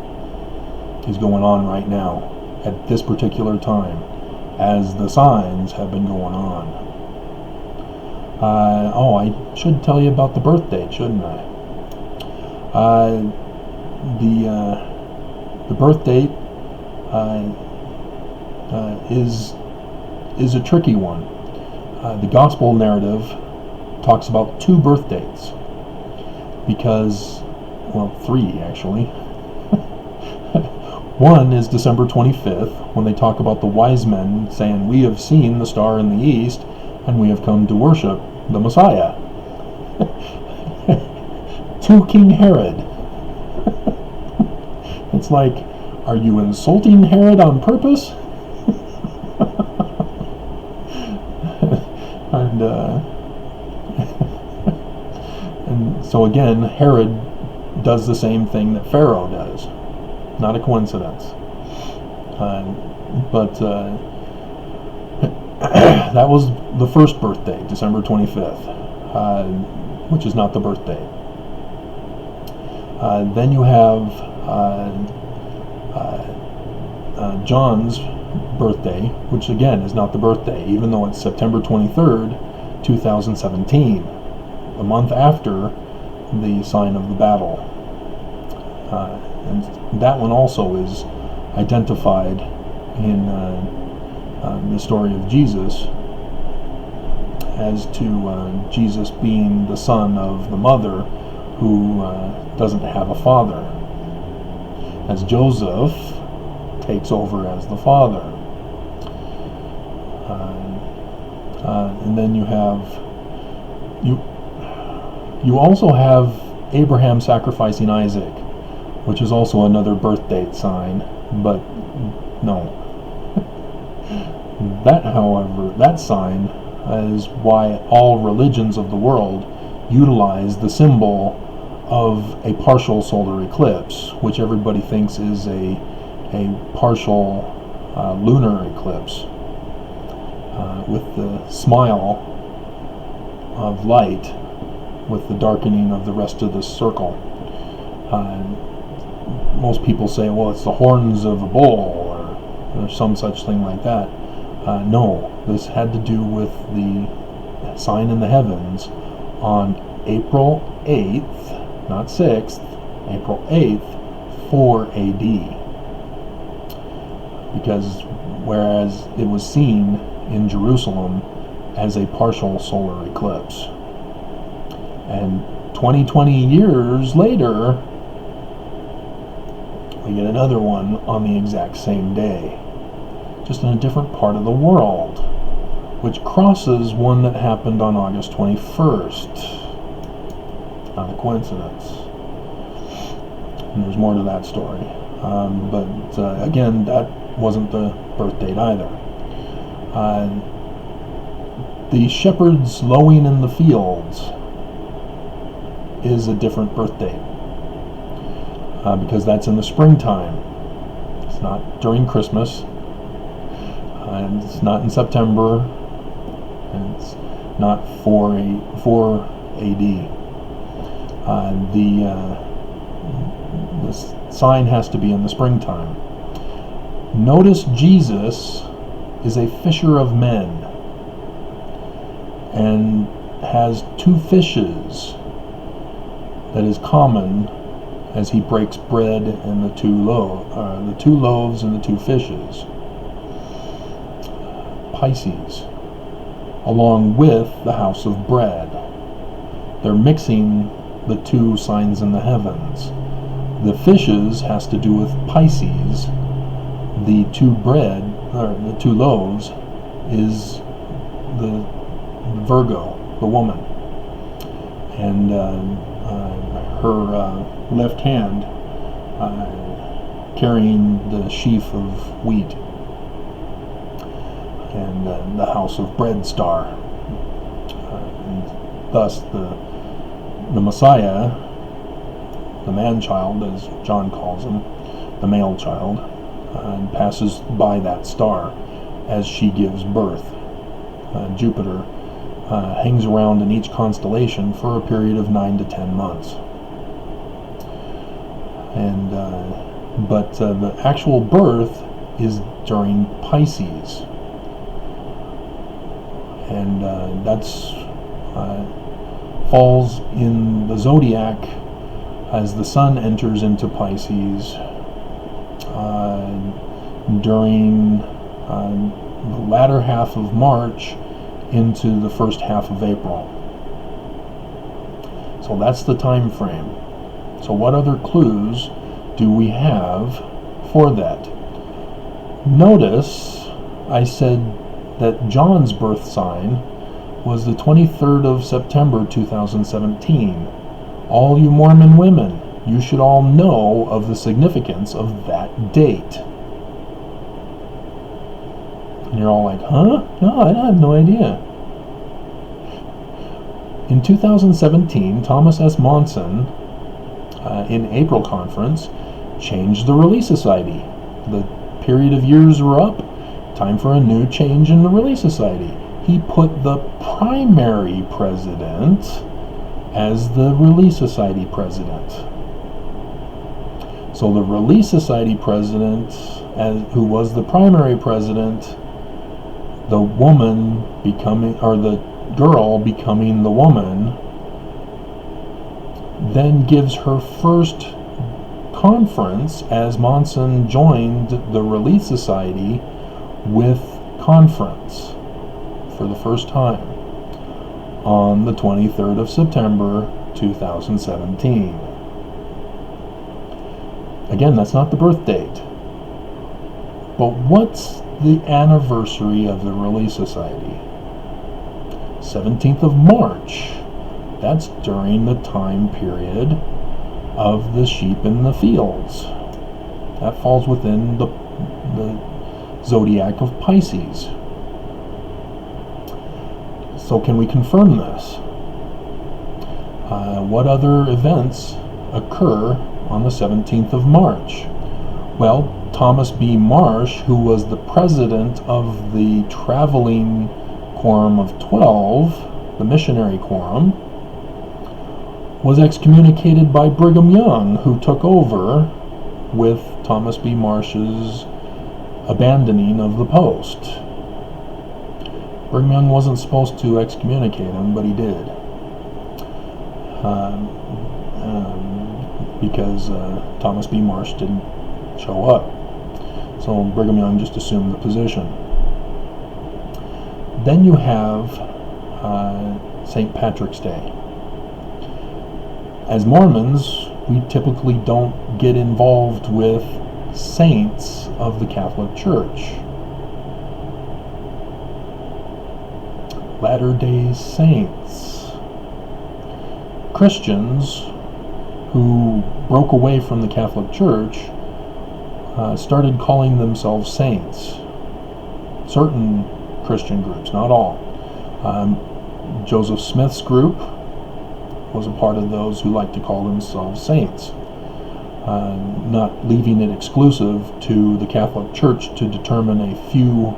is going on right now, at this particular time, as the signs have been going on. I should tell you about the birth date, shouldn't I? The birth date is a tricky one. The gospel narrative talks about 2 birth dates, because, well, 3 actually. One is December 25th, when they talk about the wise men saying, we have seen the star in the east, and we have come to worship the Messiah. To King Herod. It's like, are you insulting Herod on purpose? And so again, Herod does the same thing that Pharaoh does. Not a coincidence. But that was the first birthday, December 25th. which is not the birthday. Then you have John's birthday, which again is not the birthday, even though it's September 23rd, 2017, the month after the sign of the battle. And that one also is identified in the story of Jesus as to Jesus being the son of the mother who doesn't have a father, as Joseph takes over as the father. And then you also have Abraham sacrificing Isaac, which is also another birth date sign, but no. That, however, that sign is why all religions of the world utilize the symbol of a partial solar eclipse, which everybody thinks is a partial lunar eclipse, with the smile of light with the darkening of the rest of the circle. Most people say, well, it's the horns of a bull or some such thing like that. No, this had to do with the sign in the heavens on April 8th, not 6th, April 8th, 4 AD. Because whereas it was seen in Jerusalem as a partial solar eclipse. And 20 years later, we get another one on the exact same day, just in a different part of the world, which crosses one that happened on August 21st. Not a coincidence. And there's more to that story. But again, that wasn't the birth date either. The shepherds lowing in the fields is a different birth date, because that's in the springtime. It's not during Christmas, and it's not in September, and it's not 4 AD. The sign has to be in the springtime. Notice Jesus is a fisher of men and has 2 fishes that is common as he breaks bread and the two loaves and the 2 fishes. Pisces, along with the house of bread. They're mixing the 2 signs in the heavens. The fishes has to do with Pisces. The 2 loaves is the Virgo, the woman, and her left hand carrying the sheaf of wheat, and the house of bread star, and thus the Messiah, the man-child, as John calls him, the male child, passes by that star as she gives birth. Jupiter hangs around in each constellation for a period of 9 to 10 months. And but the actual birth is during Pisces, and that's falls in the zodiac as the sun enters into Pisces during the latter half of March into the first half of April. So that's the time frame. So what other clues do we have for that? Notice I said that John's birth sign was the 23rd of September 2017. All you Mormon women, you should all know of the significance of that date. And you're all like, huh? No, I have no idea. In 2017, Thomas S. Monson, in April conference, changed the Relief Society. The period of years were up. Time for a new change in the Relief Society. He put the primary president as the Relief Society president. So the Relief Society president, who was the primary president, the woman becoming, or the girl becoming the woman, then gives her first conference as Monson joined the Relief Society with conference for the first time on the 23rd of September 2017. Again, that's not the birth date. But what's the anniversary of the Relief Society? 17th of March. That's during the time period of the sheep in the fields. That falls within the zodiac of Pisces. So can we confirm this? What other events occur on the 17th of March? Well, Thomas B. Marsh, who was the president of the traveling quorum of 12, the missionary quorum, was excommunicated by Brigham Young, who took over with Thomas B. Marsh's abandoning of the post. Brigham Young wasn't supposed to excommunicate him, but he did. Because Thomas B. Marsh didn't show up. So Brigham Young just assumed the position. Then you have St. Patrick's Day. As Mormons, we typically don't get involved with saints of the Catholic Church. Latter-day Saints. Christians who broke away from the Catholic Church started calling themselves saints. Certain Christian groups, not all. Joseph Smith's group was a part of those who like to call themselves saints, not leaving it exclusive to the Catholic Church to determine a few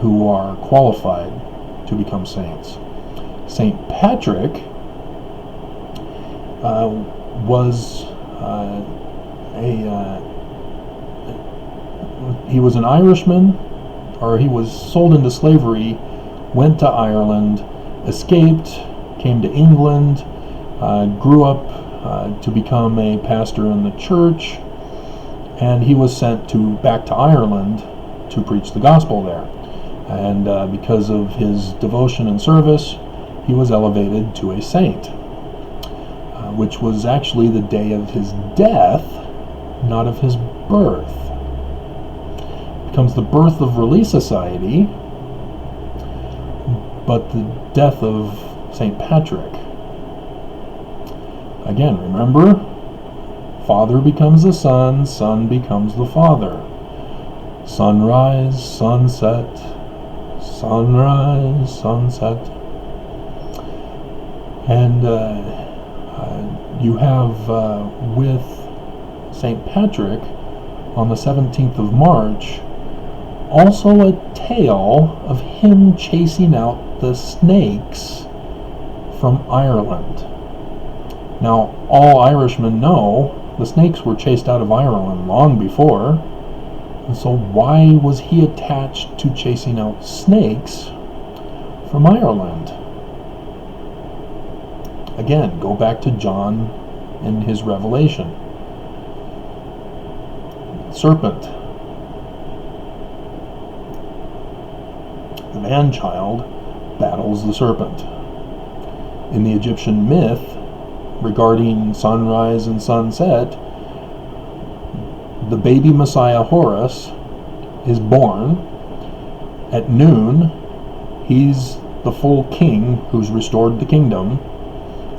who are qualified to become saints. St. Patrick he was an Irishman, or he was sold into slavery, went to Ireland, escaped, came to England, grew up to become a pastor in the church, and he was sent back to Ireland to preach the gospel there. And because of his devotion and service, he was elevated to a saint, which was actually the day of his death, not of his birth. Becomes the birth of Relief Society, but the death of St. Patrick. Again, remember, father becomes the son, son becomes the father. Sunrise, sunset, sunrise, sunset. And you have with St. Patrick on the 17th of March also a tale of him chasing out the snakes from Ireland. Now, all Irishmen know the snakes were chased out of Ireland long before, and so why was he attached to chasing out snakes from Ireland? Again, go back to John and his revelation. Serpent. The man-child battles the serpent. In the Egyptian myth regarding sunrise and sunset, the baby Messiah Horus is born. At noon, he's the full king who's restored the kingdom.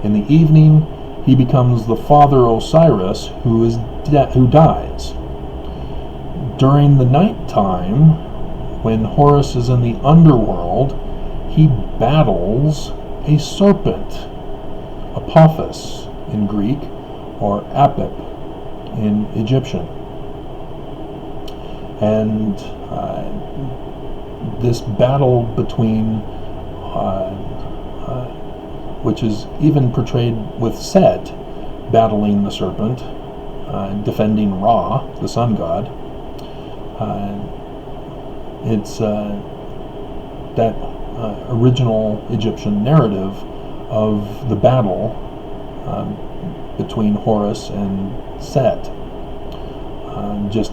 In the evening, he becomes the father Osiris who dies. During the nighttime, when Horus is in the underworld, he battles a serpent, Apophis in Greek, or Apep in Egyptian. And this battle between which is even portrayed with Set battling the serpent, defending Ra, the sun god. It's that original Egyptian narrative of the battle between Horus and Set. Just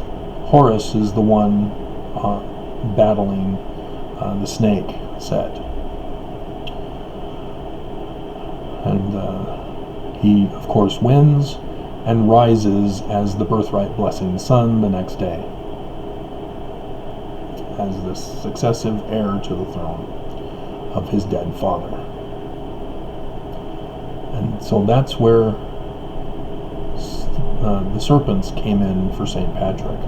Horus is the one battling the snake, Set. And he, of course, wins and rises as the birthright blessing son the next day, as the successive heir to the throne of his dead father. And so that's where the serpents came in for St. Patrick,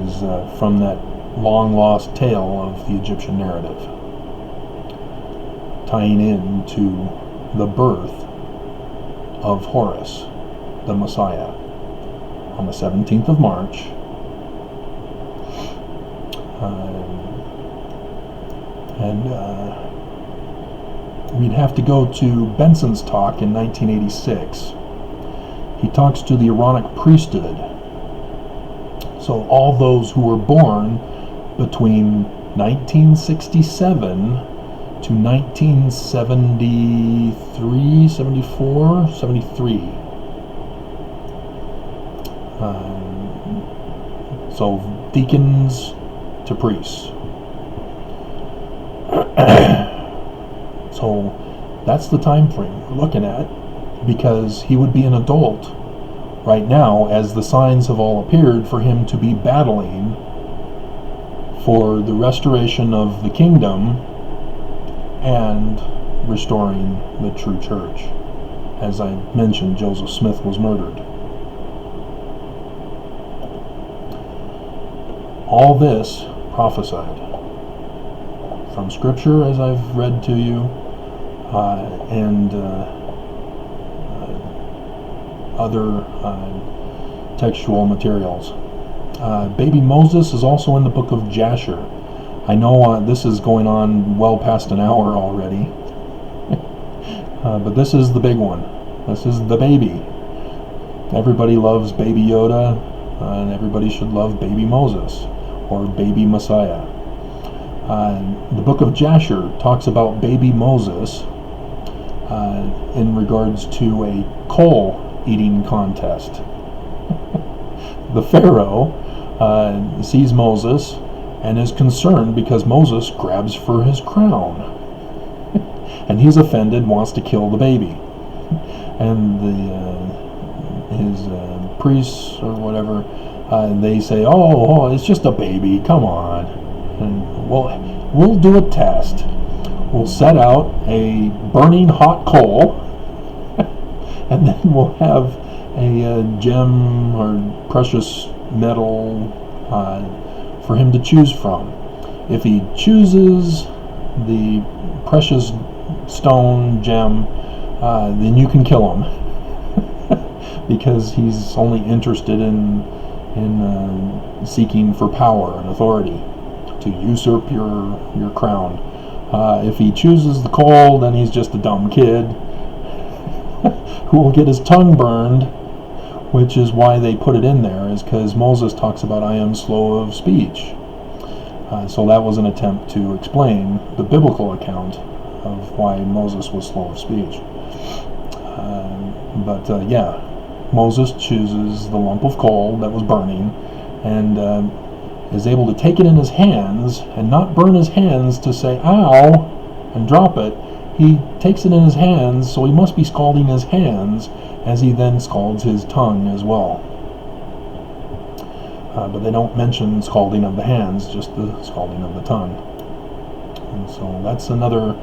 is from that long-lost tale of the Egyptian narrative, tying in to the birth of Horus, the Messiah, on the 17th of March, we'd have to go to Benson's talk in 1986. He talks to the Aaronic priesthood. So all those who were born between 1967 to 1973, 74, 73. So deacons to priests. So that's the time frame we're looking at, because he would be an adult right now, as the signs have all appeared for him to be battling for the restoration of the kingdom and restoring the true church. As I mentioned, Joseph Smith was murdered. All this prophesied from Scripture, as I've read to you, and other textual materials. Baby Moses is also in the book of Jasher. I know this is going on well past an hour already, but this is the big one. This is the baby. Everybody loves Baby Yoda, and everybody should love Baby Moses, or Baby Messiah. The book of Jasher talks about Baby Moses in regards to a coal eating contest. The Pharaoh sees Moses and is concerned because Moses grabs for his crown. And he's offended, wants to kill the baby. And his priests or whatever, they say, oh, it's just a baby, come on. And we'll do a test. We'll set out a burning hot coal, and then we'll have a gem or precious metal for him to choose from. If he chooses the precious stone gem, then you can kill him, because he's only interested in seeking for power and authority to usurp your crown. If he chooses the coal, then he's just a dumb kid who will get his tongue burned, which is why they put it in there, is because Moses talks about I am slow of speech. So that was an attempt to explain the biblical account of why Moses was slow of speech. Moses chooses the lump of coal that was burning, and is able to take it in his hands and not burn his hands to say ow and drop it. He takes it in his hands, so he must be scalding his hands as he then scalds his tongue as well. But they don't mention scalding of the hands, just the scalding of the tongue. And so that's another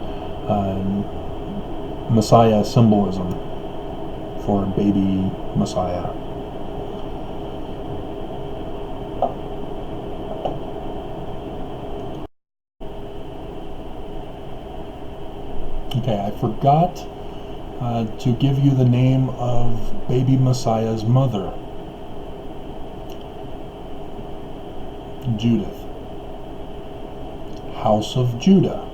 Messiah symbolism for baby Messiah. Okay, I forgot to give you the name of baby Messiah's mother, Judith. House of Judah,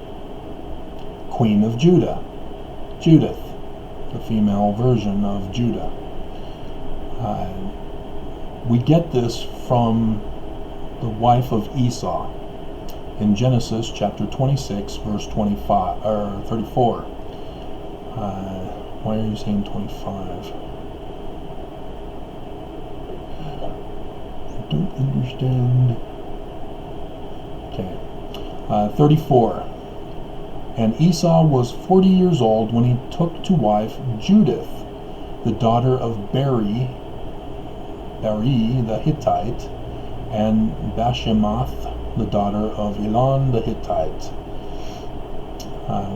Queen of Judah. Judith, the female version of Judah. We get this from the wife of Esau in Genesis chapter 26, verse 25 or 34. Why are you saying 25? I don't understand. Okay. 34. And Esau was 40 years old when he took to wife Judith, the daughter of Beri the Hittite, and Bashemath, the daughter of Elon the Hittite,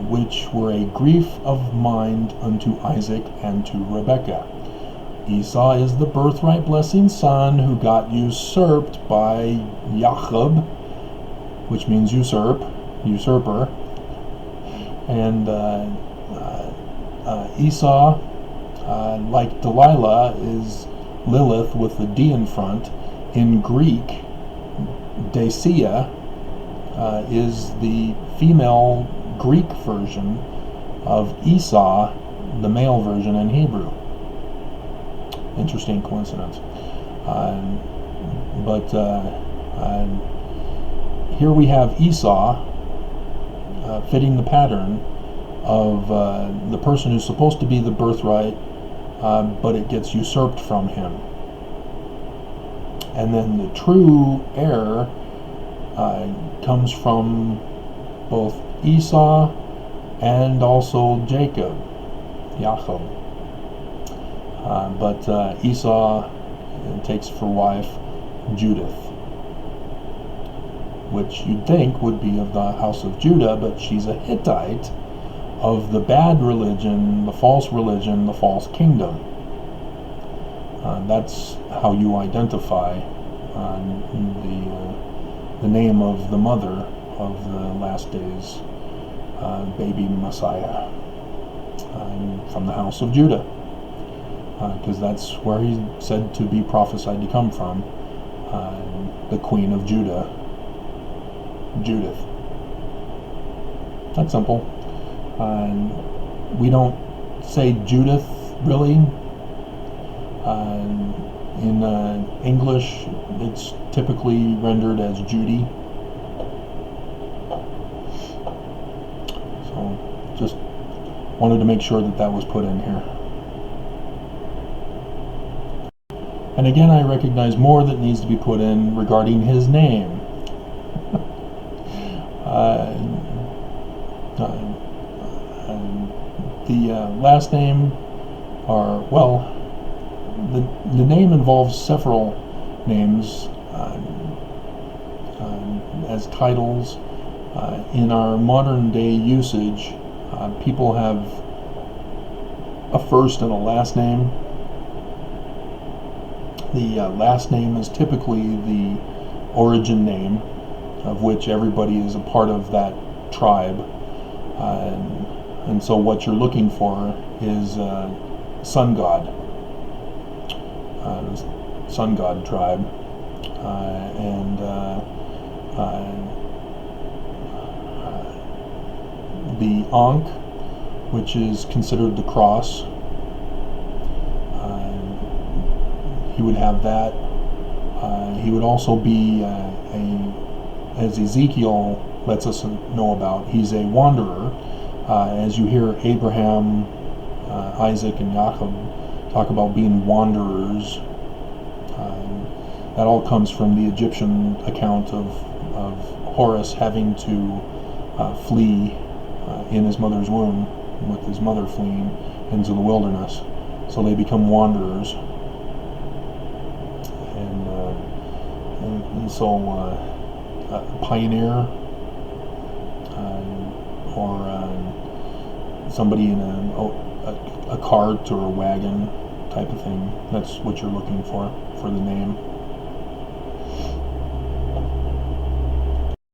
which were a grief of mind unto Isaac and to Rebekah. Esau is the birthright blessing son who got usurped by Jacob, which means usurper. And Esau, like Delilah, is Lilith with the D in front. In Greek, Dacia is the female Greek version of Esau, the male version in Hebrew. Interesting coincidence. But here we have Esau fitting the pattern of the person who's supposed to be the birthright, but it gets usurped from him. And then the true heir comes from both Esau and also Jacob. But Esau takes for wife Judith, which you'd think would be of the house of Judah, but she's a Hittite of the bad religion, the false kingdom. That's how you identify the name of the mother of the last days, baby Messiah, from the house of Judah, because that's where he's said to be prophesied to come from, the queen of Judah, Judith. That's simple. We don't say Judith, really. In English, it's typically rendered as Judy. So, just wanted to make sure that that was put in here. And again, I recognize more that needs to be put in regarding his name. The last name the name involves several names as titles. In our modern day usage, people have a first and a last name. The last name is typically the origin name, of which everybody is a part of that tribe. And so what you're looking for is sun god tribe, and the Ankh, which is considered the cross. He would have that. He would also be as Ezekiel lets us know about, he's a wanderer. As you hear Abraham, Isaac, and Jacob talk about being wanderers, that all comes from the Egyptian account of Horus having to flee in his mother's womb, with his mother fleeing into the wilderness. So they become wanderers. And so a pioneer, or somebody in a cart or a wagon type of thing. That's what you're looking for the name.